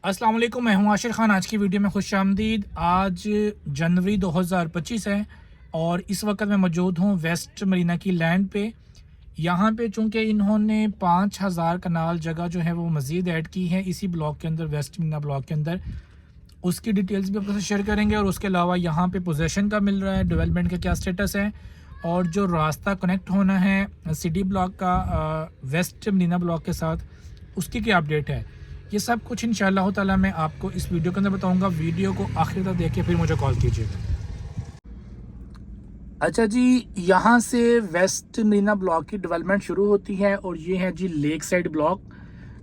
अस्सलाम वालेकुम, मैं हूं आशिर खान। आज की वीडियो में खुश आमदीद। आज जनवरी 2025 है और इस वक्त मैं मौजूद हूं वेस्ट मरीना की लैंड पे। यहाँ पे चूँकि इन्होंने 5000 कनाल जगह जो है वो मज़ीद ऐड की है इसी ब्लॉक के अंदर, वेस्ट मरीना ब्लॉक के अंदर। उसकी डिटेल्स भी आपसे शेयर करेंगे और उसके अलावा यहाँ पे पोजेसन का मिल रहा है, डेवलपमेंट का क्या स्टेटस है और जो रास्ता कनेक्ट होना है सिटी ब्लॉक का वेस्ट मरीना ब्लॉक के साथ, उसकी क्या अपडेट है, ये सब कुछ इंशाअल्लाह ताला मैं आपको इस वीडियो के अंदर बताऊंगा। वीडियो को आखिर तक देख के फिर मुझे कॉल कीजिएगा। अच्छा जी, यहाँ से वेस्ट मरीना ब्लॉक की डेवलपमेंट शुरू होती है और ये है जी लेक साइड ब्लॉक,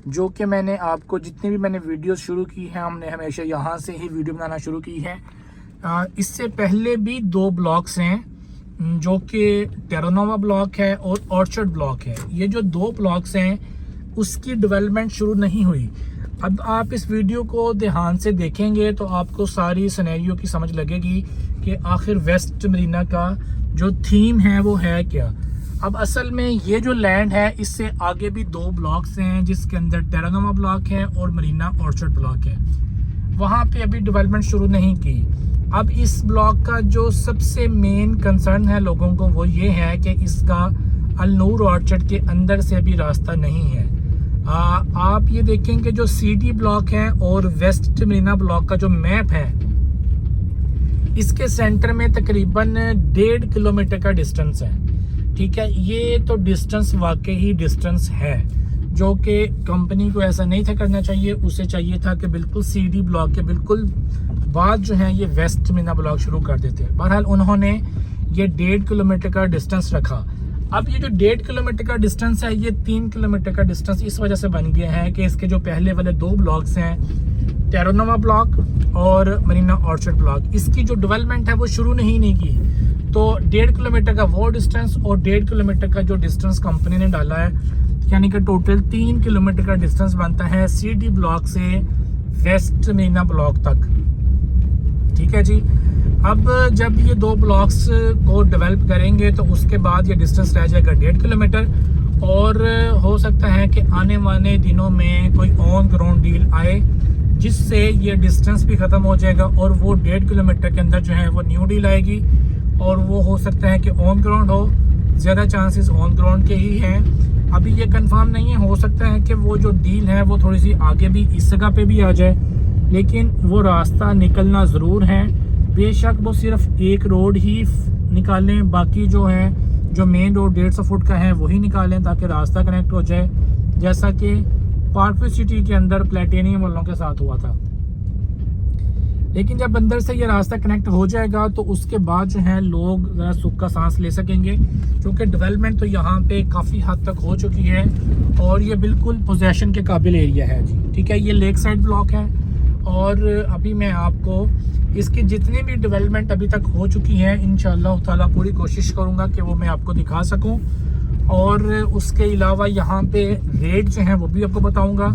जो कि मैंने आपको जितनी भी मैंने वीडियोस शुरू की हैं, हमने हमेशा यहाँ से ही वीडियो बनाना शुरू की है। इससे पहले भी दो ब्लॉक्स हैं जो कि टेरानोवा ब्लॉक है और ऑर्चर्ड ब्लॉक है। ये जो दो ब्लॉक्स हैं उसकी डेवलपमेंट शुरू नहीं हुई। अब आप इस वीडियो को ध्यान से देखेंगे तो आपको सारी सिनेरियो की समझ लगेगी कि आखिर वेस्ट मरीना का जो थीम है वो है क्या। अब असल में ये जो लैंड है इससे आगे भी दो ब्लॉक्स हैं जिसके अंदर टेरानोवा ब्लॉक है और मरीना ऑर्चर्ड ब्लॉक है। वहाँ पे अभी डेवलपमेंट शुरू नहीं की। अब इस ब्लॉक का जो सबसे मेन कंसर्न है लोगों को वो ये है कि इसका अलनूर ऑर्चर्ड के अंदर से भी रास्ता नहीं है। आप ये देखें कि जो सिटी ब्लॉक है और वेस्ट मरीना ब्लॉक का जो मैप है, इसके सेंटर में तकरीबन 1.5 किलोमीटर का डिस्टेंस है। ठीक है, ये तो डिस्टेंस वाकई ही डिस्टेंस है जो कि कंपनी को ऐसा नहीं था करना चाहिए। उसे चाहिए था कि बिल्कुल सिटी ब्लॉक के बिल्कुल बाद जो है ये वेस्ट मरीना ब्लॉक शुरू कर देते। बहरहाल उन्होंने ये 1.5 किलोमीटर का डिस्टेंस रखा। अब ये जो 1.5 किलोमीटर का डिस्टेंस है ये 3 किलोमीटर का डिस्टेंस इस वजह से बन गया है कि इसके जो पहले वाले दो ब्लॉक्स हैं, टेरानोवा ब्लॉक और मरीना ऑर्चर्ड ब्लॉक, इसकी जो डेवलपमेंट है वो शुरू नहीं की। तो 1.5 किलोमीटर का वो डिस्टेंस और 1.5 किलोमीटर का जो डिस्टेंस कंपनी ने डाला है, यानी कि टोटल 3 किलोमीटर का डिस्टेंस बनता है सिटी ब्लॉक से वेस्ट मरीना ब्लॉक तक। ठीक है जी। अब जब ये दो ब्लॉक्स को डेवलप करेंगे तो उसके बाद ये डिस्टेंस रह जाएगा 1.5 किलोमीटर और हो सकता है कि आने वाले दिनों में कोई ऑन ग्राउंड डील आए जिससे ये डिस्टेंस भी ख़त्म हो जाएगा और वो 1.5 किलोमीटर के अंदर जो है वो न्यू डील आएगी और वो हो सकता है कि ऑन ग्राउंड हो। ज़्यादा चांसेस ऑन ग्राउंड के ही हैं। अभी ये कंफर्म नहीं है, हो सकता है कि वो जो डील है वो थोड़ी सी आगे भी इस जगह पे भी आ जाए, लेकिन वो रास्ता निकलना ज़रूर है। बेशक वो सिर्फ एक रोड ही निकालें, बाकी जो है जो मेन रोड 150 फुट का है वही निकालें ताकि रास्ता कनेक्ट हो जाए, जैसा कि पार्कवे सिटी के अंदर प्लेटिनियम वालों के साथ हुआ था। लेकिन जब अंदर से ये रास्ता कनेक्ट हो जाएगा तो उसके बाद जो है लोग ज़रा सुख का सांस ले सकेंगे, क्योंकि डेवलपमेंट तो यहाँ पे काफ़ी हद तक हो चुकी है और ये बिल्कुल पोजेसन के काबिल एरिया है जी। ठीक है, ये लेक साइड ब्लॉक है और अभी मैं आपको इसकी जितनी भी डेवलपमेंट अभी तक हो चुकी है इंशाअल्लाह ताला पूरी कोशिश करूंगा कि वो मैं आपको दिखा सकूं और उसके अलावा यहाँ पे रेट जो है वो भी आपको बताऊंगा।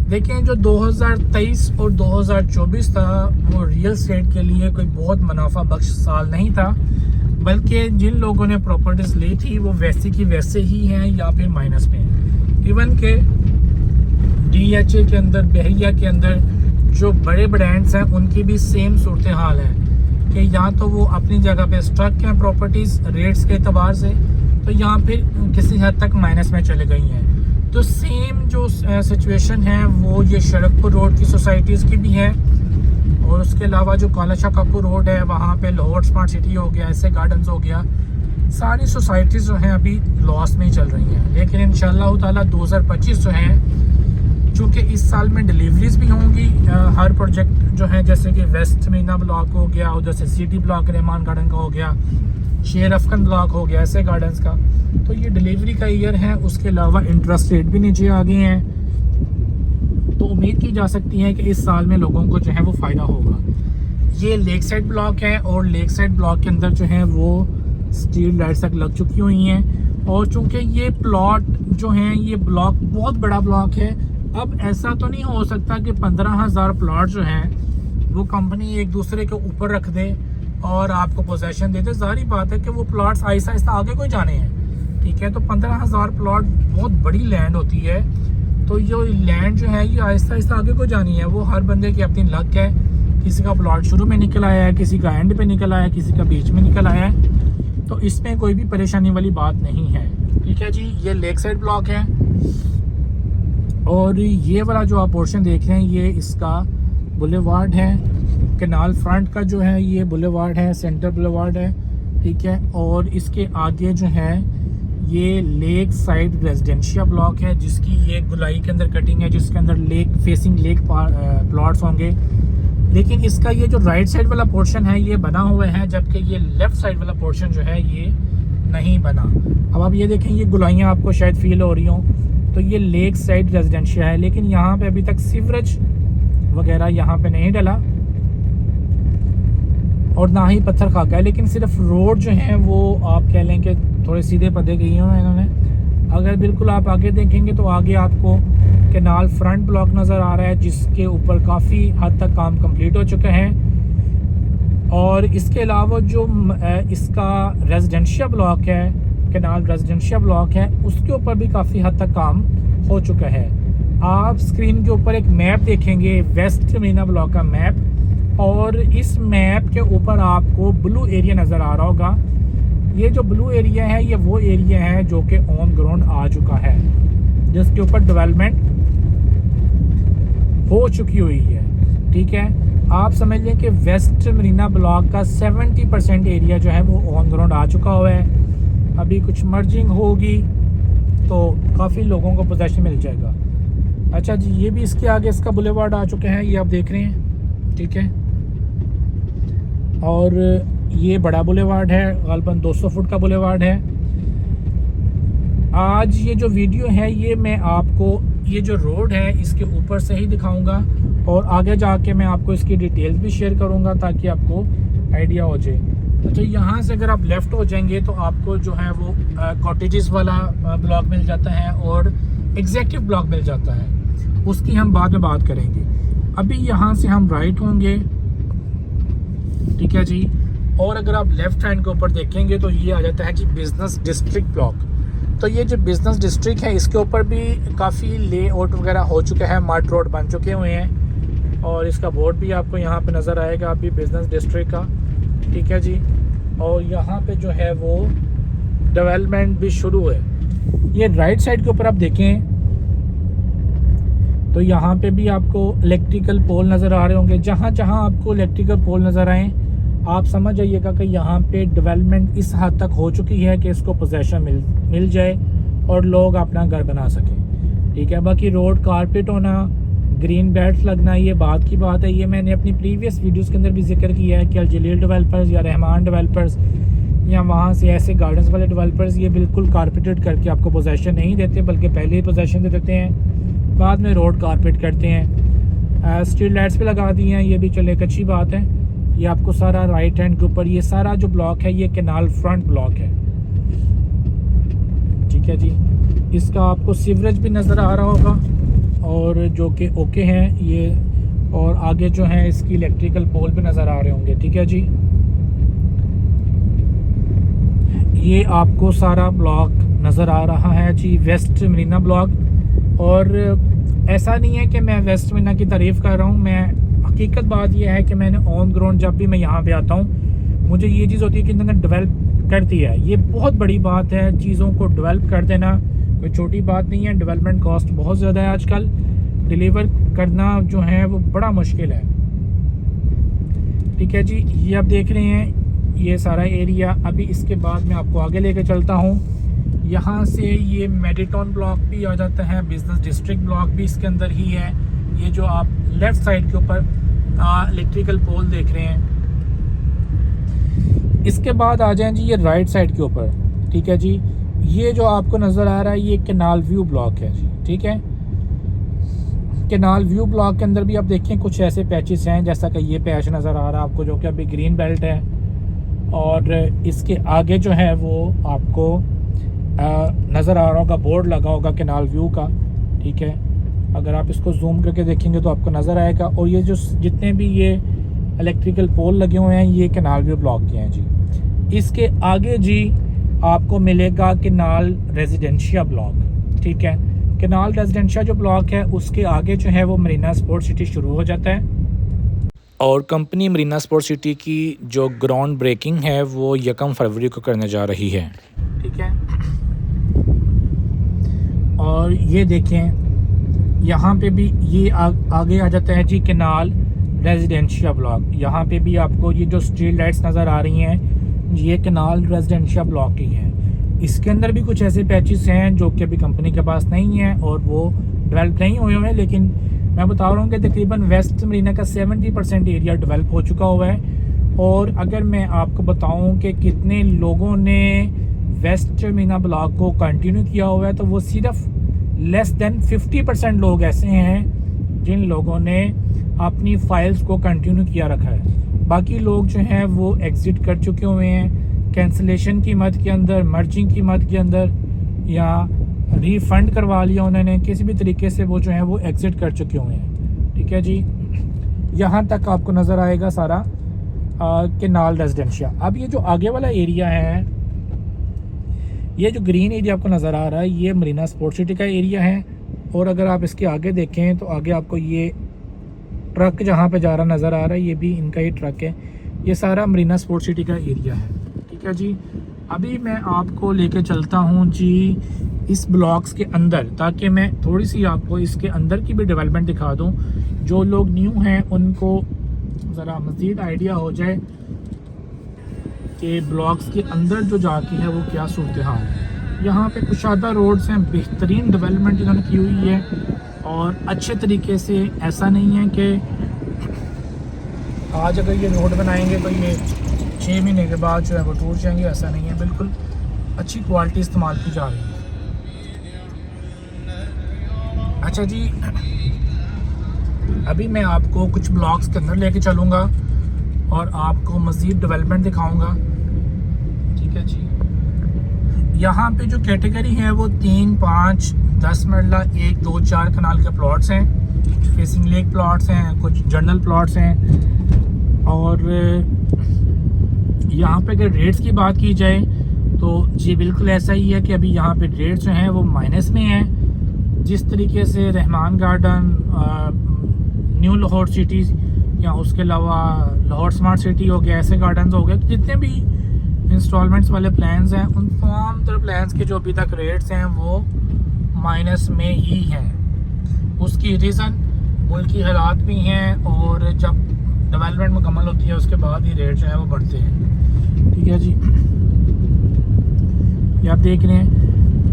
देखें, जो 2023 और 2024 था वो रियल एस्टेट के लिए कोई बहुत मुनाफा बख्श साल नहीं था, बल्कि जिन लोगों ने प्रॉपर्टीज ली थी वो वैसे की वैसे ही हैं या फिर माइनस में हैं। इवन के DHA के अंदर, बहरिया के अंदर जो बड़े ब्रांड्स हैं उनकी भी सेम सूरत हाल है कि या तो वो अपनी जगह पे स्ट्रक हैं प्रॉपर्टीज़ रेट्स के अतबार से, तो यहाँ फिर किसी हद तक माइनस में चले गई हैं। तो सेम जो सिचुएशन है वो ये शरकपुर रोड की सोसाइटीज़ की भी है और उसके अलावा जो काला काकू रोड है वहाँ पे लाहौर स्मार्ट सिटी हो गया, ऐसे गार्डन्स हो गया, सारी सोसाइटीज़ जो हैं अभी लॉस में ही चल रही हैं। लेकिन इंशाअल्लाह ताला 2025 जो है, चूँकि इस साल में डिलीवरीज भी होंगी हर प्रोजेक्ट जो है, जैसे कि वेस्ट मरीना ब्लॉक हो गया, उधर से सिटी ब्लॉक रहमान गार्डन का हो गया, शेर अफकन ब्लॉक हो गया, ऐसे गार्डन्स का, तो ये डिलीवरी का ईयर है। उसके अलावा इंटरेस्ट रेट भी नीचे आ गए हैं, तो उम्मीद की जा सकती है कि इस साल में लोगों को जो है वो फ़ायदा होगा। ये लेक साइड ब्लॉक है और लेक साइड ब्लॉक के अंदर जो है वो स्ट्रीट लाइट्स तक लग चुकी हुई हैं और चूँकि ये प्लॉट जो हैं, ये ब्लॉक बहुत बड़ा ब्लॉक है। अब ऐसा तो नहीं हो सकता कि 15,000 प्लॉट जो हैं वो कंपनी एक दूसरे के ऊपर रख दे और आपको पोजेसन दे दे। जाहिर बात है कि वो प्लॉट्स आहिस्ता आहिस्ता आगे कोई जाने हैं। ठीक है, तो 15,000 प्लॉट बहुत बड़ी लैंड होती है तो ये लैंड जो है ये आहिस्ता आहिस्ता आगे को जानी है। वो हर बंदे की अपनी लक है, किसी का प्लॉट शुरू में निकल आया है, किसी का एंड पे निकल आया है, किसी का बीच में निकल आया है। तो इसमें कोई भी परेशानी वाली बात नहीं है। ठीक है जी, ये लेक साइड ब्लॉक है। और ये वाला जो आप पोर्शन देख रहे हैं ये इसका बुलेवार्ड है। कैनाल फ्रंट का जो है ये बुलेवार्ड है, सेंटर बुलेवार्ड है। ठीक है, और इसके आगे जो है ये लेक साइड रेजिडेंशियल ब्लॉक है, जिसकी ये गुलाई के अंदर कटिंग है, जिसके अंदर लेक फेसिंग लेक प्लॉट्स होंगे। लेकिन इसका ये जो राइट साइड वाला पोर्शन है ये बना हुआ है, जबकि ये लेफ़्ट साइड वाला पोर्शन जो है ये नहीं बना। अब आप ये देखें, ये गुलाइयाँ आपको शायद फील हो रही हों, तो ये लेक साइड रेजिडेंशियल है। लेकिन यहाँ पे अभी तक सीवरेज वगैरह यहाँ पे नहीं डला और ना ही पत्थर खाका है। लेकिन सिर्फ रोड जो है वो आप कह लें कि थोड़े सीधे पदे गई हैं इन्होंने। अगर बिल्कुल आप आगे देखेंगे तो आगे आपको कैनाल फ्रंट ब्लॉक नज़र आ रहा है, जिसके ऊपर काफ़ी हद तक काम कंप्लीट हो चुका है। और इसके अलावा जो इसका रेजिडेंशियल ब्लॉक है, कैनाल रेजिडेंशियल ब्लॉक है, उसके ऊपर भी काफ़ी हद तक काम हो चुका है। आप स्क्रीन के ऊपर एक मैप देखेंगे, वेस्ट मरीना ब्लॉक का मैप, और इस मैप के ऊपर आपको ब्लू एरिया नज़र आ रहा होगा। ये जो ब्लू एरिया है ये वो एरिया है जो कि ऑन ग्राउंड आ चुका है, जिसके ऊपर डेवलपमेंट हो चुकी हुई है। ठीक है, आप समझ लें कि वेस्ट मरीना ब्लॉक का 70% एरिया जो है वो ऑन ग्राउंड आ चुका हुआ है। अभी कुछ मर्जिंग होगी तो काफ़ी लोगों को पोजेशन मिल जाएगा। अच्छा जी, ये भी इसके आगे इसका बुलेवार्ड आ चुके हैं, ये आप देख रहे हैं। ठीक है, और ये बड़ा बुलेवार्ड है, ग़ालिबन 200 फुट का बुलेवार्ड है। आज ये जो वीडियो है ये मैं आपको ये जो रोड है इसके ऊपर से ही दिखाऊंगा, और आगे जाके मैं आपको इसकी डिटेल्स भी शेयर करूंगा ताकि आपको आइडिया हो जाए। अच्छा, यहाँ से अगर आप लेफ़्ट हो जाएंगे तो आपको जो है वो कॉटेजेस वाला ब्लॉक मिल जाता है और एग्जेक्टिव ब्लॉक मिल जाता है, उसकी हम बाद में बात करेंगे। अभी यहाँ से हम राइट होंगे। ठीक है जी, और अगर आप लेफ़्ट हैंड के ऊपर देखेंगे तो ये आ जाता है जी बिज़नेस डिस्ट्रिक्ट ब्लॉक। तो ये जो बिज़नेस डिस्ट्रिक्ट है इसके ऊपर भी काफ़ी लेआउट वगैरह हो चुके हैं, मड रोड बन चुके हुए हैं, और इसका बोर्ड भी आपको यहाँ पे नज़र आएगा अभी बिज़नेस डिस्ट्रिक्ट का। ठीक है जी, और यहाँ पे जो है वो डेवलपमेंट भी शुरू है। ये राइट साइड के ऊपर आप देखें तो यहाँ पे भी आपको इलेक्ट्रिकल पोल नज़र आ रहे होंगे। जहाँ जहाँ आपको इलेक्ट्रिकल पोल नज़र आएँ आप समझ जाइएगा कि यहाँ पे डेवलपमेंट इस हद तक हो चुकी है कि इसको पोजेशन मिल जाए और लोग अपना घर बना सकें। ठीक है, बाकी रोड कारपेट होना, ग्रीन बेल्ट लगना, ये बात की बात है। ये मैंने अपनी प्रीवियस वीडियोस के अंदर भी जिक्र किया है कि अल-जलील डेवलपर्स या रहमान डेवलपर्स या वहाँ से ऐसे गार्डन्स वाले डेवलपर्स ये बिल्कुल कारपेटेड करके आपको पोजेशन नहीं देते, बल्कि पहले ही पोजेशन दे देते हैं, बाद में रोड कारपेट करते हैं। स्ट्रीट लाइट्स पे लगा दी हैं, ये भी चले एक अच्छी बात है। ये आपको सारा राइट हैंड के ऊपर ये सारा जो ब्लॉक है ये कैनाल फ्रंट ब्लॉक है। ठीक है जी, इसका आपको सीवरेज भी नज़र आ रहा होगा और जो कि ओके हैं ये, और आगे जो है इसकी इलेक्ट्रिकल पोल भी नज़र आ रहे होंगे। ठीक है जी, ये आपको सारा ब्लॉक नज़र आ रहा है जी वेस्ट मरीना ब्लॉक। और ऐसा नहीं है कि मैं वेस्ट मरीना की तारीफ़ कर रहा हूँ, मैं हकीकत बात यह है कि मैंने ऑन ग्राउंड जब भी मैं यहाँ पे आता हूँ मुझे ये चीज़ होती है कि इन्होंने डेवलप कर दिया है। ये बहुत बड़ी बात है, चीज़ों को डेवलप कर देना कोई छोटी बात नहीं है। डेवलपमेंट कॉस्ट बहुत ज़्यादा है आजकल, डिलीवर करना जो है वो बड़ा मुश्किल है। ठीक है जी, ये आप देख रहे हैं ये सारा एरिया। अभी इसके बाद मैं आपको आगे लेके चलता हूँ। यहाँ से ये मेडिटोन ब्लॉक भी आ जाता है, बिजनेस डिस्ट्रिक्ट ब्लॉक भी इसके अंदर ही है। ये जो आप लेफ़्ट साइड के ऊपर इलेक्ट्रिकल पोल देख रहे हैं, इसके बाद आ जाएं जी ये राइट साइड के ऊपर। ठीक है जी, ये जो आपको नज़र आ रहा है ये कैनाल व्यू ब्लॉक है जी। ठीक है, कैनाल व्यू ब्लॉक के अंदर भी आप देखें कुछ ऐसे पैचेस हैं, जैसा कि ये पैच नज़र आ रहा है आपको जो कि अभी ग्रीन बेल्ट है, और इसके आगे जो है वो आपको नज़र आ रहा होगा, बोर्ड लगा होगा कैनाल व्यू का। ठीक है, अगर आप इसको जूम करके देखेंगे तो आपको नज़र आएगा। और ये जो जितने भी ये इलेक्ट्रिकल पोल लगे हुए हैं ये कैनाल व्यू ब्लॉक के हैं जी। इसके आगे जी आपको मिलेगा कैनाल रेजिडेंशियल ब्लॉक। ठीक है, कैनाल रेजिडेंशिया जो ब्लॉक है उसके आगे जो है वो मरीना स्पोर्ट सिटी शुरू हो जाता है और कंपनी मरीना स्पोर्ट सिटी की जो ग्राउंड ब्रेकिंग है वो 1 फरवरी को करने जा रही है। ठीक है, और ये देखें यहाँ पे भी ये आगे आ जाता है जी कैनाल रेजिडेंशिया ब्लॉक। यहाँ पे भी आपको ये जो स्ट्रीट लाइट्स नज़र आ रही हैं ये कैनाल रेजिडेंशिया ब्लॉक की है। इसके अंदर भी कुछ ऐसे पैचेस हैं जो कि अभी कंपनी के पास नहीं है और वो डेवलप नहीं हुए हैं, लेकिन मैं बता रहा हूँ कि तकरीबन वेस्ट मरीना का 70% एरिया डेवलप हो चुका हुआ है। और अगर मैं आपको बताऊँ कि कितने लोगों ने वेस्ट मरीना ब्लॉक को कंटिन्यू किया हुआ है तो वो सिर्फ लेस देन 50% लोग ऐसे हैं जिन लोगों ने अपनी फाइल्स को कंटिन्यू किया रखा है। बाकी लोग जो हैं वो एग्ज़िट कर चुके हुए हैं कैंसिलेशन की मद के अंदर, मर्जिंग की मद के अंदर, या रिफ़ंड करवा लिया उन्होंने, किसी भी तरीके से वो जो है वो एग्ज़िट कर चुके हुए हैं। ठीक है जी, यहाँ तक आपको नज़र आएगा सारा कैनाल रेजिडेंशिया। अब ये जो आगे वाला एरिया है, ये जो ग्रीन एरिया आपको नज़र आ रहा है ये मरीना स्पोर्ट सिटी का एरिया है। और अगर आप इसके आगे देखें तो आगे आपको ये ट्रक जहाँ पे जा रहा नज़र आ रहा है ये भी इनका ही ट्रक है। ये सारा मरीना स्पोर्ट सिटी का एरिया है। ठीक है जी, अभी मैं आपको लेके चलता हूँ जी इस ब्लॉक्स के अंदर, ताकि मैं थोड़ी सी आपको इसके अंदर की भी डेवलपमेंट दिखा दूँ। जो लोग न्यू हैं उनको ज़रा मज़ीद आइडिया हो जाए कि ब्लॉक्स के अंदर जो जाके है वो क्या सूरत हाल है। यहाँ पे कुशादा रोड्स हैं, बेहतरीन डेवलपमेंट इन्होंने की हुई है और अच्छे तरीके से। ऐसा नहीं है कि आज अगर ये रोड बनाएंगे तो ये 6 महीने के बाद जो है वो टूट जाएंगे, ऐसा नहीं है। बिल्कुल अच्छी क्वालिटी इस्तेमाल की जा रही है। अच्छा जी, अभी मैं आपको कुछ ब्लॉक्स के अंदर लेके चलूँगा और आपको मज़ीद डेवलपमेंट दिखाऊंगा। ठीक है जी, यहाँ पे जो कैटेगरी है वो 3, 5, 10 मरला, 1, 2, 4 कनाल के प्लॉट्स हैं, फेसिंग लेक प्लॉट्स हैं, कुछ जर्नल प्लॉट्स हैं। और यहाँ पे अगर रेट्स की बात की जाए तो जी बिल्कुल ऐसा ही है कि अभी यहाँ पे रेट्स जो हैं वो माइनस में हैं। जिस तरीके से Rahman garden, new Lahore city या उसके अलावा लाहौर स्मार्ट सिटी हो गया, ऐसे गार्डन्स हो गए, जितने भी इंस्टॉलमेंट्स वाले प्लान्स हैं उन तमाम तरह प्लान्स के जो अभी तक रेट्स हैं वो माइनस में ही हैं। उसकी रीज़न मुल्की हालात भी हैं और जब डेवलपमेंट मुकम्मल होती है उसके बाद ही रेट जो है वो बढ़ते हैं। ठीक है जी, ये आप देख रहे हैं।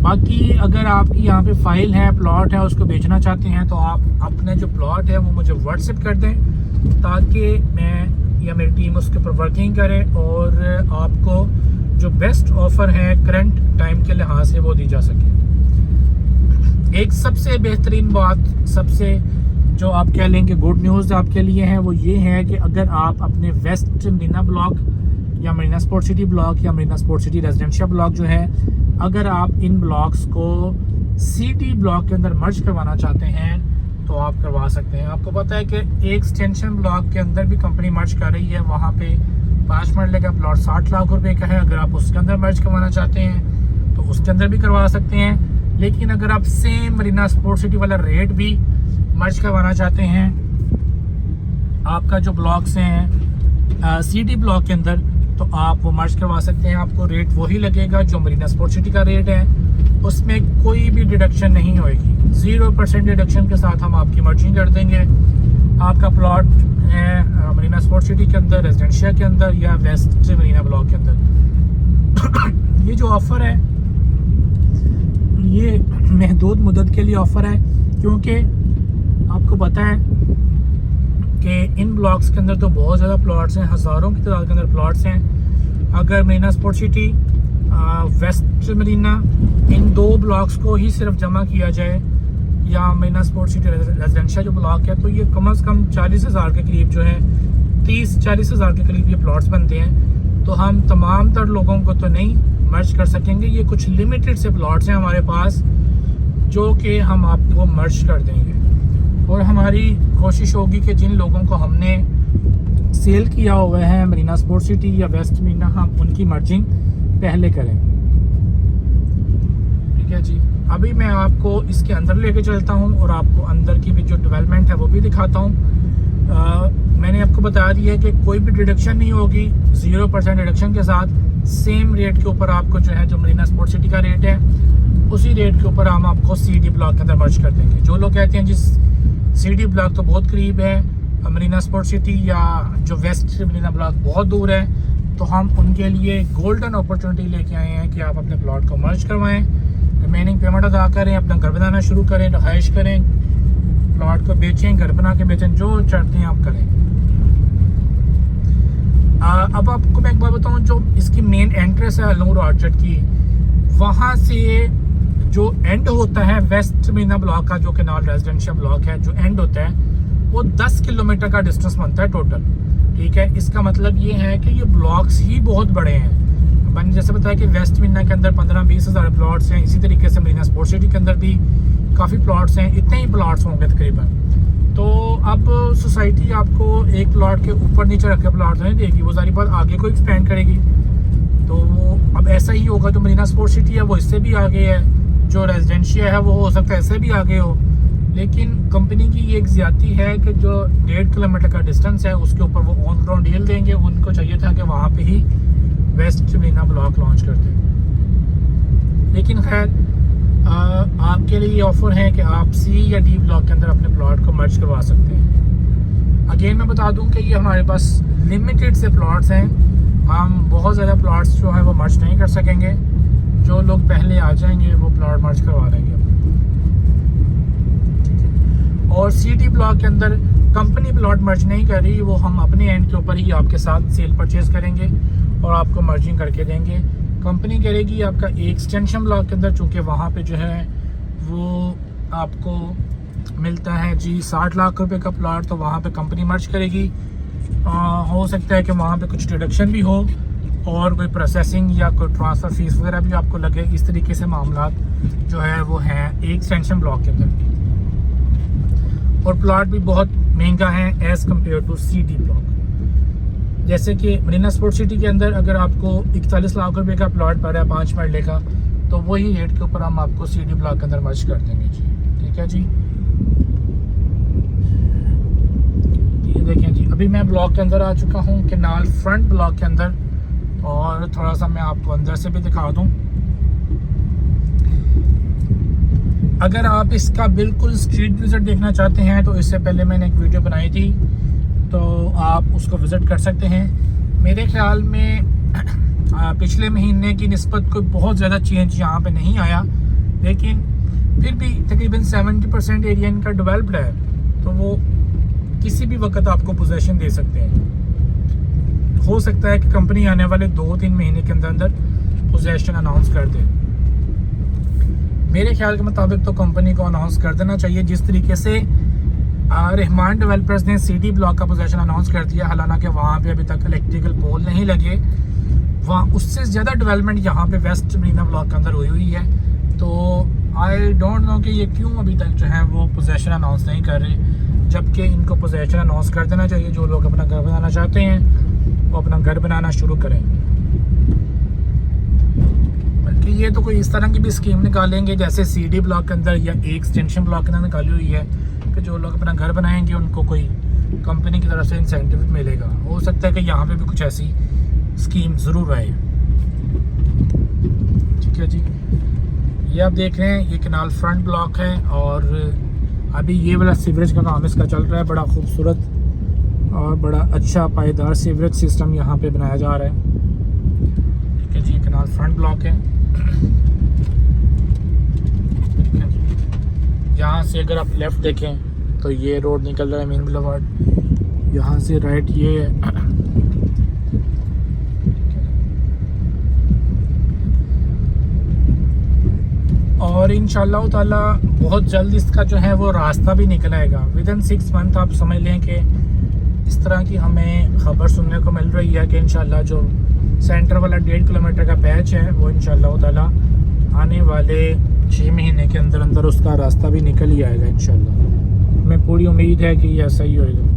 बाकी अगर आपकी यहाँ पे फाइल है, प्लॉट है, उसको बेचना चाहते हैं तो आप अपने जो प्लॉट है वो मुझे व्हाट्सएप कर दें ताकि मैं या मेरी टीम उसके ऊपर वर्किंग करे और आपको जो बेस्ट ऑफ़र है करंट टाइम के लिहाज से वो दी जा सके। एक सबसे बेहतरीन बात, सबसे जो आप कह लें कि गुड न्यूज़ आपके लिए है वो ये है कि अगर आप अपने वेस्ट मरीना ब्लॉक या मरीना स्पोर्ट सिटी ब्लॉक या Marina sport city residential block जो है, अगर आप इन ब्लॉक्स को सिटी ब्लॉक के अंदर मर्ज करवाना चाहते हैं तो आप करवा सकते हैं। आपको पता है कि एक एक्सटेंशन ब्लॉक के अंदर भी कंपनी मर्ज कर रही है, वहाँ पे 5 मरले का प्लॉट 60 लाख रुपए का है। अगर आप उसके अंदर मर्ज करवाना चाहते हैं तो उसके अंदर भी करवा सकते हैं। लेकिन अगर आप सेम मरीना स्पोर्ट सिटी वाला रेट भी मर्ज करवाना चाहते हैं, आपका जो ब्लॉक्स हैं सिटी ब्लॉक के अंदर, तो आप वो मर्ज करवा सकते हैं। आपको रेट वही लगेगा जो मरीना स्पोर्ट सिटी का रेट है, उसमें कोई भी डिडक्शन नहीं होएगी। 0% डिडक्शन के साथ हम आपकी मर्जिंग कर देंगे। आपका प्लॉट है मरीना स्पोर्ट सिटी के अंदर, रेजिडेंशिया के अंदर या वेस्ट मरीना ब्लॉक के अंदर। ये जो ऑफ़र है ये महदूद मुद्दत के लिए ऑफ़र है, क्योंकि आपको पता है कि इन ब्लॉक्स के अंदर तो बहुत ज़्यादा प्लॉट्स हैं, हज़ारों की तादाद के अंदर प्लॉट्स हैं। अगर Marina sport city, west Marina, इन 2 ब्लॉक्स को ही सिर्फ जमा किया जाए या मरीना स्पोर्ट सिटी रेजिडेंशियल जो ब्लॉक है, तो ये कम से कम 40,000 के करीब जो है, 30-40,000 के करीब ये प्लॉट्स बनते हैं। तो हम तमाम तर लोगों को तो नहीं मर्ज कर सकेंगे। ये कुछ लिमिटेड से प्लॉट्स हैं हमारे पास जो कि हम आपको मर्ज कर देंगे। और हमारी कोशिश होगी कि जिन लोगों को हमने सेल किया हुआ है मरीना स्पोर्ट सिटी या वेस्ट मरीना, हम उनकी मर्जिंग पहले करें। ठीक है जी, अभी मैं आपको इसके अंदर लेके चलता हूँ और आपको अंदर की भी जो डेवलपमेंट है वो भी दिखाता हूँ। मैंने आपको बता दिया है कि कोई भी डिडक्शन नहीं होगी, 0% डिडक्शन के साथ सेम रेट के ऊपर आपको जो है, जो मरीना स्पोर्ट सिटी का रेट है उसी रेट के ऊपर हम आपको CD ब्लॉक के अंदर मर्ज कर देंगे। जो लोग कहते हैं जिस CD ब्लॉक तो बहुत करीब है मरीना स्पोर्ट सिटी, या जो वेस्ट मरीना ब्लॉक बहुत दूर है, तो हम उनके लिए गोल्डन अपॉर्चुनिटी लेके आए हैं कि आप अपने प्लॉट को मर्ज करवाएं, रिमेनिंग पेमेंट अदा करें, अपना घर बनाना शुरू करें, रहाइश करें, प्लॉट को बेचें, घर बना के बेचें, जो चाहते हैं आप करें। अब आपको मैं एक बात बताऊं, जो इसकी मेन एंट्रेंस है अलनूर ऑर्चर्ड की, वहाँ से जो एंड होता है वेस्ट मरीना ब्लॉक का, जो केनाल रेजिडेंशियल ब्लॉक है, जो एंड होता है वो 10 किलोमीटर का डिस्टेंस बनता है टोटल। ठीक है, इसका मतलब ये है कि ये ब्लॉक्स ही बहुत बड़े हैं। मैंने जैसे बताया कि वेस्ट मरीना के अंदर 15-20 हज़ार प्लॉट्स हैं, इसी तरीके से मरीना स्पोर्ट सिटी के अंदर भी काफ़ी प्लॉट्स हैं, इतने ही प्लॉट्स होंगे तकरीबन। तो अब सोसाइटी आपको एक प्लॉट के ऊपर नीचे रख के प्लॉट नहीं देगी, वो सारी बात आगे को एक्सपेंड करेगी। तो वो अब ऐसा ही होगा, जो मरीना स्पोर्ट सिटी है वो इससे भी आगे है, जो रेजिडेंशियल है वो हो सकता है इससे भी आगे हो, लेकिन कंपनी की ये एक ज़्यादती है कि जो 1.5 किलोमीटर का डिस्टेंस है उसके ऊपर वो ऑन ग्राउंड डील देंगे। उनको चाहिए था कि वहाँ पे ही वेस्ट मरीना ब्लॉक लॉन्च कर दें, लेकिन खैर आपके लिए ये ऑफ़र है कि आप C या D ब्लॉक के अंदर अपने प्लॉट को मर्ज करवा सकते हैं। अगेन मैं बता दूं कि ये हमारे पास लिमिटेड से प्लॉट्स हैं, हम बहुत ज़्यादा प्लॉट्स जो है वो मर्ज नहीं कर सकेंगे। जो लोग पहले आ जाएंगे वो प्लॉट मर्ज करवा लेंगे। और CD ब्लॉक के अंदर कंपनी प्लॉट मर्ज नहीं कर रही, वो हम अपने एंड के ऊपर ही आपके साथ सेल परचेज करेंगे और आपको मर्जिंग करके देंगे। कंपनी करेगी आपका एक एक्सटेंशन ब्लॉक के अंदर, चूँकि वहाँ पे जो है वो आपको मिलता है जी 60 लाख रुपए का प्लॉट, तो वहाँ पे कंपनी मर्ज करेगी। हो सकता है कि वहाँ पे कुछ डिडक्शन भी हो और कोई प्रोसेसिंग या कोई ट्रांसफ़र फीस वगैरह भी आपको लगे। इस तरीके से मामला जो है वो हैं एक एक्सटेंशन ब्लॉक के अंदर, और प्लॉट भी बहुत महंगा है as compare to CD block. जैसे कि मरीना स्पोर्ट सिटी के अंदर अगर आपको 41 लाख रुपए का प्लॉट पड़ रहा है 5 मरले का, तो वही रेट के ऊपर हम आपको CD ब्लॉक के अंदर मर्ज कर देंगे जी। ठीक है जी, ये देखें जी, अभी मैं ब्लॉक के अंदर आ चुका हूँ, केनाल फ्रंट ब्लॉक के अंदर, और थोड़ा सा मैं आपको अंदर से भी दिखा दूँ। अगर आप इसका बिल्कुल स्ट्रीट विज़िट देखना चाहते हैं तो इससे पहले मैंने एक वीडियो बनाई थी, तो आप उसको विज़िट कर सकते हैं। मेरे ख्याल में पिछले महीने की निस्बत कोई बहुत ज़्यादा चेंज यहाँ पे नहीं आया, लेकिन फिर भी तकरीबन 70% एरिया इनका डेवलप्ड है, तो वो किसी भी वक्त आपको पोजेशन दे सकते हैं। हो सकता है कि कंपनी आने वाले 2-3 महीने के अंदर अंदर पोजेशन अनाउंस कर दे। मेरे ख्याल के मुताबिक तो कंपनी को अनाउंस कर देना चाहिए, जिस तरीके से रहमान डेवलपर्स ने CD ब्लॉक का पोजीशन अनाउंस कर दिया। हालांकि वहाँ पे अभी तक इलेक्ट्रिकल पोल नहीं लगे, वहाँ उससे ज़्यादा डेवलपमेंट यहाँ पे वेस्ट मरीना ब्लॉक के अंदर हुई है। तो आई डोंट नो कि ये क्यों अभी तक जो है वो पोजीशन अनाउंस नहीं कर रहे, जबकि इनको पोजीशन अनाउंस कर देना चाहिए। जो लोग अपना घर बनाना चाहते हैं वो अपना घर बनाना शुरू करें, बल्कि ये तो कोई इस तरह की भी स्कीम निकालेंगे जैसे CD ब्लॉक के अंदर या एक एक्सटेंशन ब्लॉक के अंदर निकाली हुई है कि जो लोग अपना घर बनाएंगे उनको कोई कंपनी की तरफ से इंसेंटिव मिलेगा। हो सकता है कि यहाँ पे भी कुछ ऐसी स्कीम ज़रूर आए। ठीक है जी, ये आप देख रहे हैं ये केनाल फ्रंट ब्लॉक है, और अभी ये वाला सीवरेज का काम इसका चल रहा है। बड़ा खूबसूरत और बड़ा अच्छा पायदार सीवरेज सिस्टम यहाँ पे बनाया जा रहा है। ठीक है जी, केनाल फ्रंट ब्लॉक है। ठीक है जी, यहाँ से अगर आप लेफ़्ट देखें तो ये रोड निकल रहा है मेन बुलेवार्ड, यहाँ से राइट ये है। और इंशाल्लाह ताला बहुत जल्द इसका जो है वो रास्ता भी निकल आएगा। विदिन 6 मंथ आप समझ लें कि इस तरह की हमें ख़बर सुनने को मिल रही है कि इंशाल्लाह जो सेंटर वाला 1.5 किलोमीटर का पैच है वो इंशाल्लाह ताला आने वाले 6 महीने के अंदर अंदर उसका रास्ता भी निकल ही आएगा इंशाल्लाह। हमें पूरी उम्मीद है कि ये ऐसा ही होएगा।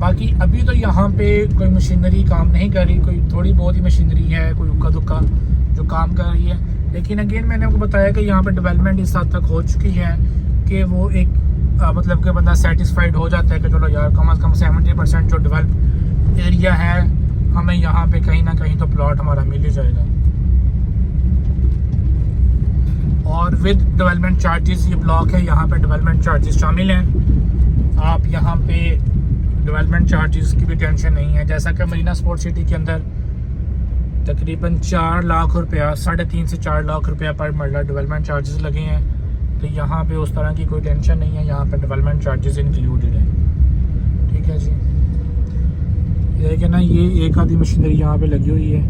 बाकी अभी तो यहाँ पे कोई मशीनरी काम नहीं कर रही, कोई थोड़ी बहुत ही मशीनरी है, कोई उक्का दुक्का जो काम कर रही है। लेकिन अगेन मैंने आपको बताया कि यहाँ पे डेवलपमेंट इस हद तक हो चुकी है कि वो एक मतलब कि बंदा सेटिस्फाइड हो जाता है कि चलो यार कम से कम 70% जो डेवलप एरिया है हमें यहाँ पे कहीं ना कहीं तो प्लॉट हमारा मिल ही जाएगा। और विद डेवलपमेंट चार्जेस ये ब्लॉक है, यहाँ पे डेवलपमेंट चार्जेस शामिल हैं। आप यहाँ पे डेवलपमेंट चार्जेस की भी टेंशन नहीं है। जैसा कि मरीना स्पोर्ट्स सिटी के अंदर तकरीबन 4 लाख रुपया, 3.5 से 4 लाख रुपया पर मरला डेवलपमेंट चार्जेस लगे हैं। तो यहाँ पे उस तरह की कोई टेंशन नहीं है, यहाँ पे डेवलपमेंट चार्जेस इंक्लूडेड है। ठीक है जी। ये कि ना ये एक आधी मशीनरी यहाँ पे लगी हुई है,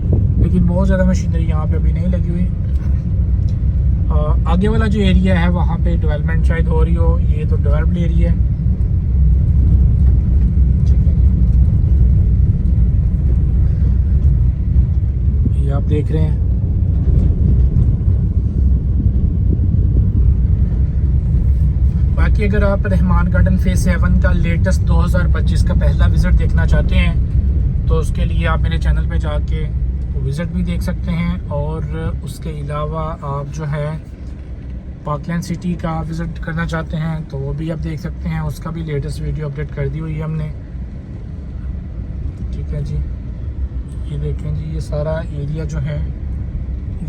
लेकिन बहुत ज़्यादा मशीनरी यहाँ पे अभी नहीं लगी हुई। आगे वाला जो एरिया है वहाँ पे डेवलपमेंट शायद हो रही हो, ये तो डेवलप्ड एरिया है। ये आप देख रहे हैं। बाकी अगर आप रहमान गार्डन फेज 7 का लेटेस्ट 2025 का पहला विज़िट देखना चाहते हैं तो उसके लिए आप मेरे चैनल पे जाके विज़िट भी देख सकते हैं। और उसके अलावा आप जो है पार्कलैंड सिटी का विज़िट करना चाहते हैं तो वो भी आप देख सकते हैं, उसका भी लेटेस्ट वीडियो अपडेट कर दी हुई है हमने। ठीक है जी। ये देखें जी, ये सारा एरिया जो है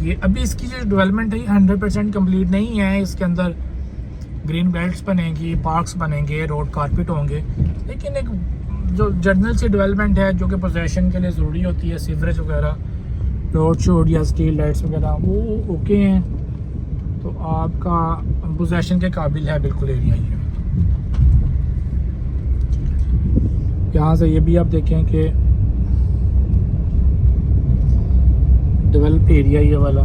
ये अभी इसकी जो डेवलपमेंट है 100% कम्प्लीट नहीं है। इसके अंदर ग्रीन बेल्ट्स बनेंगी, पार्क्स बनेंगे, रोड कारपेट होंगे, लेकिन एक जो जनरल सी डेवलपमेंट है जो कि पोजेशन के लिए ज़रूरी होती है, सीवरेज वगैरह, रोड शोड या स्ट्रीट लाइट्स वगैरह, वो ओके हैं। तो आपका पोजेशन के काबिल है बिल्कुल एरिया ये। यहाँ से ये भी आप देखें कि डेवलप एरिया ये वाला।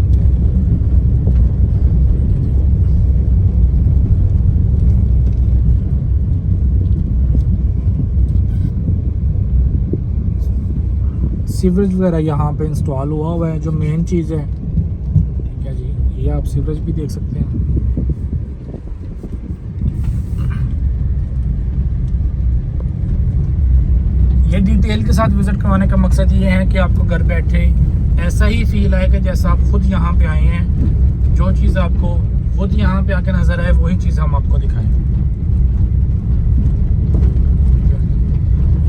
सीवरेज वगैरह यहाँ पे इंस्टॉल हुआ है, जो मेन चीज़ है। ठीक है जी। ये आप सीवरेज भी देख सकते हैं। ये डिटेल के साथ विज़िट करवाने का मकसद ये है कि आपको घर बैठे ऐसा ही फील आए कि जैसा आप खुद यहाँ पे आए हैं। जो चीज़ आपको खुद यहाँ पे आके नज़र आए वही चीज़ हम आपको दिखाएं।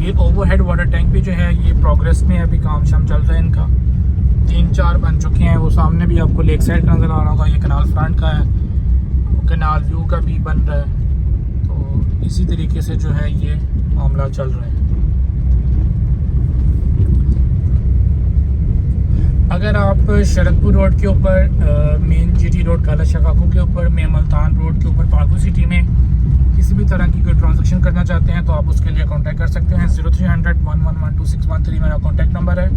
ये ओवरहेड वाटर टैंक भी जो है ये प्रोग्रेस में है, अभी काम शाम चल रहा है इनका। 3-4 बन चुके हैं। वो सामने भी आपको लेक साइड का नज़र आ रहा होगा, ये कनाल फ्रंट का है, कनाल व्यू का भी बन रहा है। तो इसी तरीके से जो है ये मामला चल रहा है। अगर आप शरकपुर रोड के ऊपर, मेन GT रोड काला शकाकू के ऊपर, में मुल्तान रोड के ऊपर पाकू सिटी में किसी भी तरह की कोई ट्रांजैक्शन करना चाहते हैं तो आप उसके लिए कांटेक्ट कर सकते हैं। 0300 1112 मेरा कांटेक्ट नंबर है।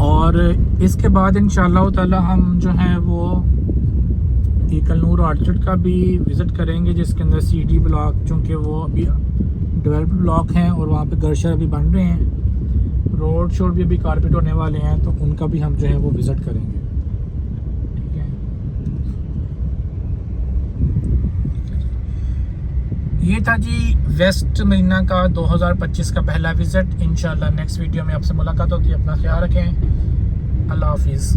और इसके बाद इंशाअल्लाह ताला हम जो है वो एकलनूर ऑर्चिड का भी विज़िट करेंगे, जिसके अंदर CD ब्लॉक, चूँकि वो अभी डेवलप्ड ब्लॉक हैं और वहाँ पे घर शहर अभी बन रहे हैं, रोड शोड भी अभी कारपेट होने वाले हैं, तो उनका भी हम जो है वो विज़िट करेंगे। ठीक है। ये था जी वेस्ट मरीना का 2025 का पहला विज़िट। इंशाल्लाह नेक्स्ट वीडियो में आपसे मुलाकात होती है। अपना ख्याल रखें। अल्लाह हाफिज़।